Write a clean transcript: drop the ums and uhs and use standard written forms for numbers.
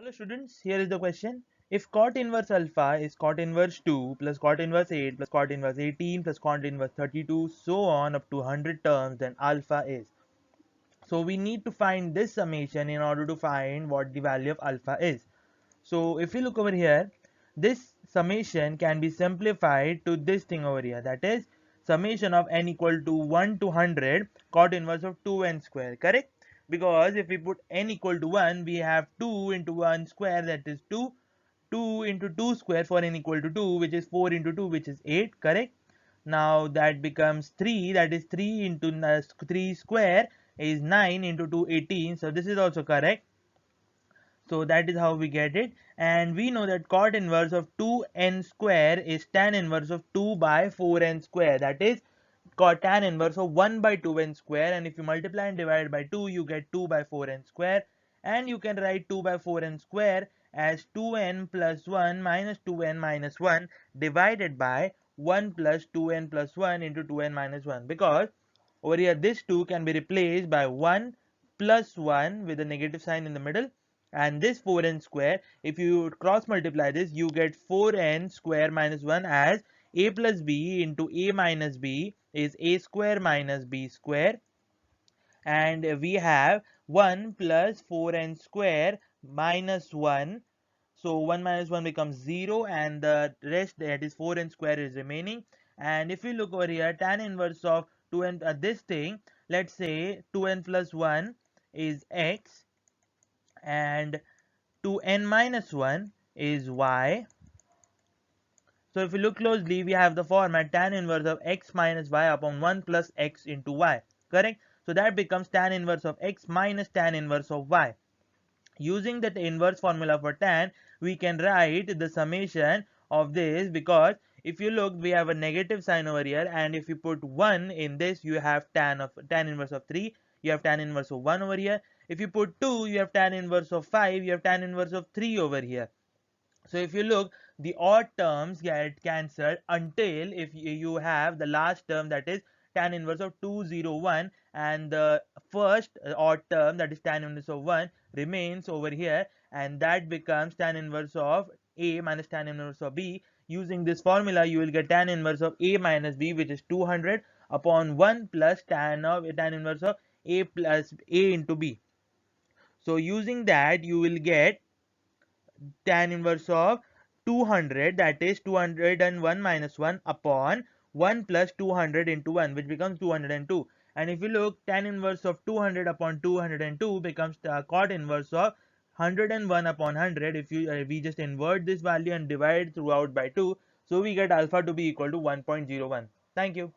Hello students, here is the question. If cot inverse alpha is cot inverse 2 plus cot inverse 8 plus cot inverse 18 plus cot inverse 32 so on up to 100 terms, then alpha is. So we need to find this summation in order to find what the value of alpha is. So if you look over here, this summation can be simplified to this thing over here, that is summation of n equal to 1 to 100 cot inverse of 2n square, correct? Because if we put n equal to 1, we have 2 into 1 square, that is 2. 2 into 2 square for n equal to 2, which is 4 into 2, which is 8, correct? Now that becomes 3, that is 3 into 3 square is 9 into 2, 18. So this is also correct. So that is how we get it. And we know that cot inverse of 2n square is tan inverse of 2 by 4n square. That is cot tan inverse of 1 by 2n square. And if you multiply and divide by 2, you get 2 by 4n square. And you can write 2 by 4n square as 2n plus 1 minus 2n minus 1 divided by 1 plus 2n plus 1 into 2n minus 1. Because over here this 2 can be replaced by 1 plus 1 with a negative sign in the middle, and this 4n square, if you cross multiply this, you get 4n square minus 1 as a plus b into a minus b is a square minus b square, and we have 1 plus 4n square minus 1. So 1 minus 1 becomes 0, and the rest, that is 4n square, is remaining. And if you look over here, tan inverse of 2n, this thing, let's say 2n plus 1 is x and 2n minus 1 is y. So if you look closely, we have the format tan inverse of x minus y upon 1 plus x into y, correct? So that becomes tan inverse of x minus tan inverse of y. Using that inverse formula for tan, we can write the summation of this, because if you look, we have a negative sign over here, and if you put 1 in this, you have tan inverse of 3, you have tan inverse of 1 over here. If you put 2, you have tan inverse of 5, you have tan inverse of 3 over here. So if you look, the odd terms get cancelled until if you have the last term, that is tan inverse of 201, and the first odd term, that is tan inverse of 1, remains over here, and that becomes tan inverse of a minus tan inverse of b. Using this formula, you will get tan inverse of a minus b, which is 200 upon 1 plus tan inverse of a plus a into b. So using that, you will get tan inverse of 200, that is 201 minus 1 upon 1 plus 200 into 1, which becomes 202. And if you look, tan inverse of 200 upon 202 becomes the cot inverse of 101 upon 100. If you we just invert this value and divide throughout by 2, so we get alpha to be equal to 1.01. Thank you.